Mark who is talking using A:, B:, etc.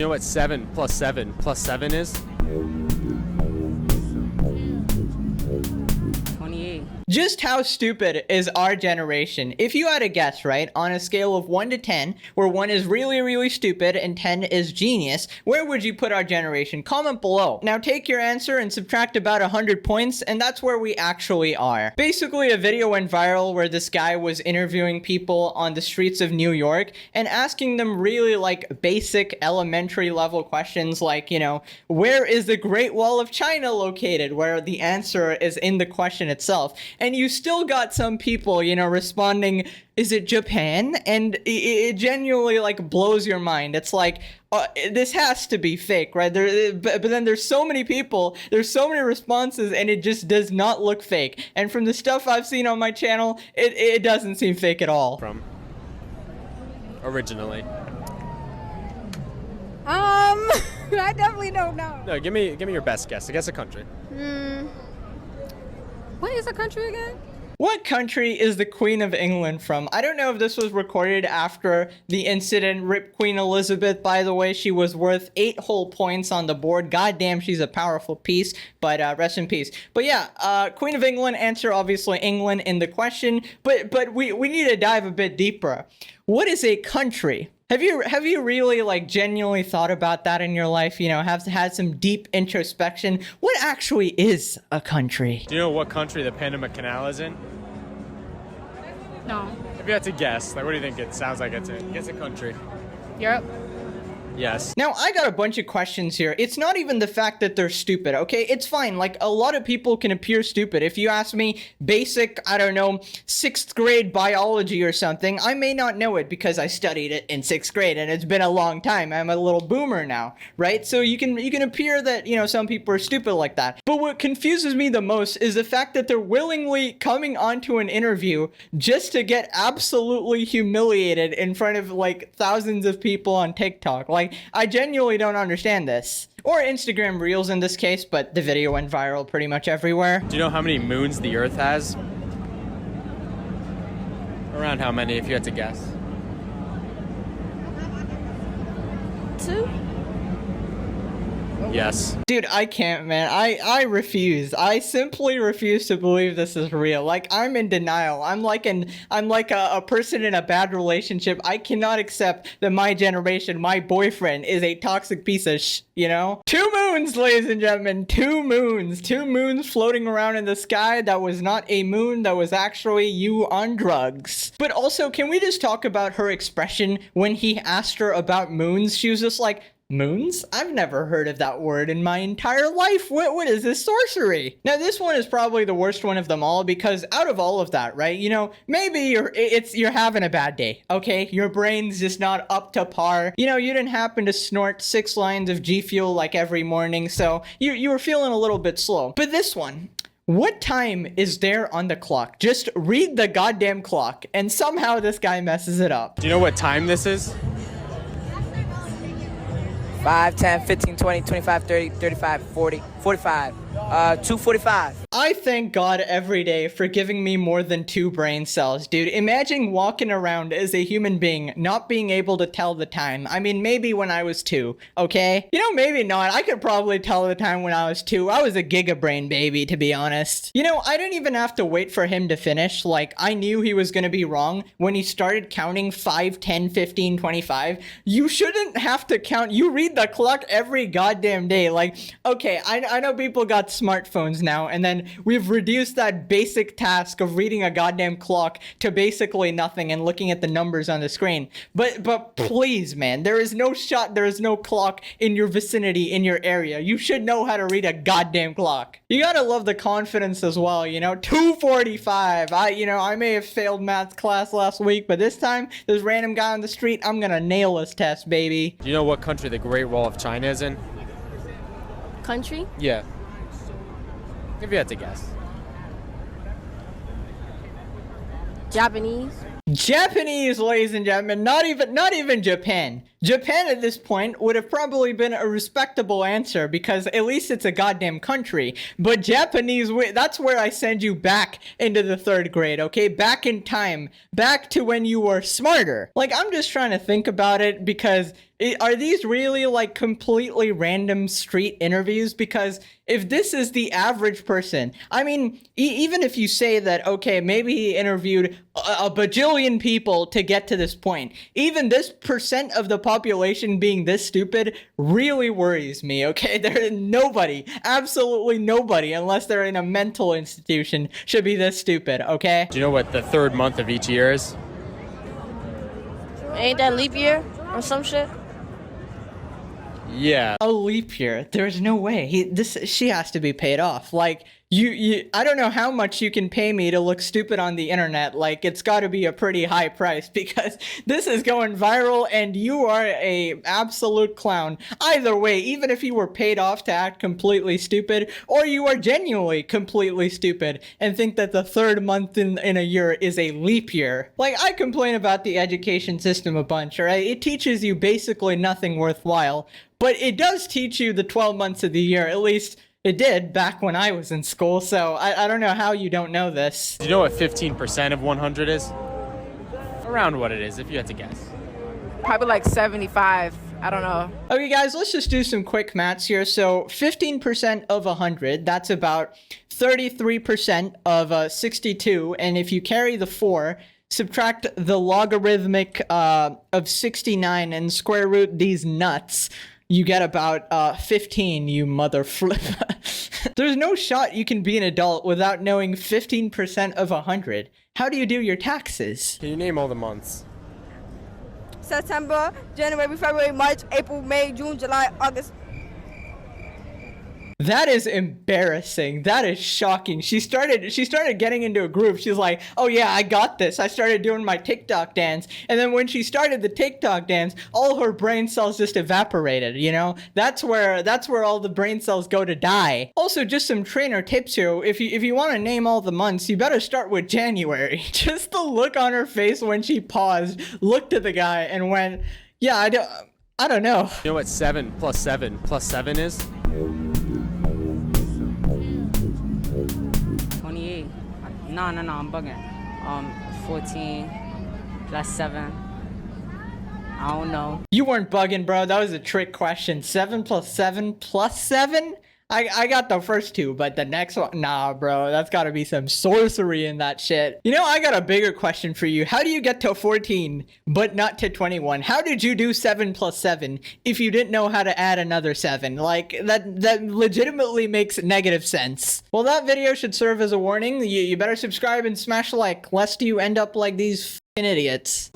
A: know what 7 plus 7 plus 7 is?
B: 28.
C: Just how stupid is our generation? If you had a guess, right, on a scale of 1 to 10, where 1 is really, really stupid and 10 is genius, where would you put our generation? Comment below. Now take your answer and subtract about 100 points, and that's where we actually are. Basically, a video went viral where this guy was interviewing people on the streets of New York and asking them really like basic elementary level questions like, you know, where is the Great Wall of China located? Where the answer is in the question itself. And you still got some people, you know, responding, is it Japan? And it genuinely like blows your mind. It's like, this has to be fake, right? But then there's so many people, there's so many responses, and it just does not look fake. And from the stuff I've seen on my channel, it doesn't seem fake at all.
A: From originally.
B: I definitely don't know.
A: No, give me your best guess. I guess a country.
B: What is a country again?
C: What country is the Queen of England from? I don't know if this was recorded after the incident. Rip Queen Elizabeth, by the way. She was worth 8 whole points on the board. Goddamn, she's a powerful piece, but rest in peace. But yeah, Queen of England, answer obviously England in the question, but we need to dive a bit deeper. What is a country? Have you really like genuinely thought about that in your life? You know, have had some deep introspection? What actually is a country?
A: Do you know what country the Panama Canal is in?
B: No.
A: If you had to guess, like, what do you think it sounds like it's in? Guess a country.
B: Europe.
A: Yes.
C: Now, I got a bunch of questions here. It's not even the fact that they're stupid, okay? It's fine. Like, a lot of people can appear stupid. If you ask me basic, I don't know, 6th grade biology or something, I may not know it because I studied it in 6th grade, and it's been a long time. I'm a little boomer now, right? So you can appear that, you know, some people are stupid like that. But what confuses me the most is the fact that they're willingly coming onto an interview just to get absolutely humiliated in front of, like, thousands of people on TikTok. Like, I genuinely don't understand this. Or Instagram Reels in this case, but the video went viral pretty much everywhere.
A: Do you know how many moons the Earth has? Around how many, if you had to guess?
B: 2.
A: Yes.
C: Dude, I can't, man. I refuse. I simply refuse to believe this is real. Like, I'm in denial. I'm like a person in a bad relationship. I cannot accept that my generation, my boyfriend, is a toxic piece of you know? 2 moons, ladies and gentlemen. 2 moons. 2 moons floating around in the sky. That was not a moon. That was actually you on drugs. But also, can we just talk about her expression when he asked her about moons? She was just like, moons? I've never heard of that word in my entire life. What is this sorcery? Now, this one is probably the worst one of them all because out of all of that, right? You know, maybe you're having a bad day, okay? Your brain's just not up to par. You know, you didn't happen to snort 6 lines of G Fuel like every morning, so you were feeling a little bit slow. But this one, what time is there on the clock? Just read the goddamn clock, and somehow this guy messes it up.
A: Do you know what time this is?
D: 5, 10, 15, 20, 25, 30, 35, 40, 45. 2:45.
C: I thank God every day for giving me more than 2 brain cells, dude. Imagine walking around as a human being, not being able to tell the time. I mean, maybe when I was 2, okay? You know, maybe not. I could probably tell the time when I was 2. I was a gigabrain baby, to be honest. You know, I didn't even have to wait for him to finish. Like, I knew he was gonna be wrong when he started counting 5, 10, 15, 25. You shouldn't have to count. You read the clock every goddamn day. Like, okay, I know people got smartphones now, and then we've reduced that basic task of reading a goddamn clock to basically nothing and looking at the numbers on the screen. But please, man, there is no clock in your vicinity, in your area. You should know how to read a goddamn clock. You gotta love the confidence as well, you know? 2:45. I may have failed math class last week, but this time, this random guy on the street, I'm gonna nail this test, baby.
A: Do you know what country the Great Wall of China is in?
B: Country?
A: Yeah. If you had to guess.
B: Japanese.
C: Japanese, ladies and gentlemen, not even Japan. Japan at this point would have probably been a respectable answer because at least it's a goddamn country. But Japanese, that's where I send you back into the 3rd grade, okay? Back in time. Back to when you were smarter. Like, I'm just trying to think about it because are these really like completely random street interviews? Because if this is the average person, I mean, even if you say that, okay, maybe he interviewed a bajillion people to get to this point, even this percent of the population being this stupid really worries me, okay? There nobody, absolutely nobody, unless they're in a mental institution, should be this stupid, okay?
A: Do you know what the 3rd month of each year is?
B: Ain't that leap year or some shit?
A: Yeah.
C: A leap year. There's no way. She has to be paid off. Like, I don't know how much you can pay me to look stupid on the internet. Like, it's got to be a pretty high price because this is going viral and you are a absolute clown. Either way, even if you were paid off to act completely stupid, or you are genuinely completely stupid and think that the 3rd month in a year is a leap year. Like, I complain about the education system a bunch, alright? It teaches you basically nothing worthwhile, but it does teach you the 12 months of the year, at least it did back when I was in school, so I don't know how you don't know this.
A: Do you know what 15% of 100 is? Around what it is, if you had to guess.
D: Probably like 75. I don't know.
C: Okay, guys, let's just do some quick maths here. So 15% of 100, that's about 33% of 62. And if you carry the 4, subtract the logarithmic of 69 and square root these nuts, you get about 15, you mother flip. There's no shot you can be an adult without knowing 15% of 100. How do you do your taxes?
A: Can you name all the months?
E: September, January, February, March, April, May, June, July, August.
C: That is embarrassing. That is shocking. She started getting into a groove. She's like, oh yeah, I got this. I started doing my TikTok dance. And then when she started the TikTok dance, all her brain cells just evaporated, you know? That's where all the brain cells go to die. Also, just some trainer tips here. If you want to name all the months, you better start with January. Just the look on her face when she paused, looked at the guy and went, yeah, I don't know.
A: You know what 7 plus 7 plus 7 is?
F: 28. No, I'm bugging. 14 plus 7. I don't know.
C: You weren't bugging, bro. That was a trick question. 7 plus 7 plus 7? I got the first 2, but the next one, nah, bro. That's gotta be some sorcery in that shit. You know, I got a bigger question for you. How do you get to 14, but not to 21? How did you do 7 plus 7 if you didn't know how to add another 7? Like, that legitimately makes negative sense. Well, that video should serve as a warning. You better subscribe and smash like, lest you end up like these f***ing idiots.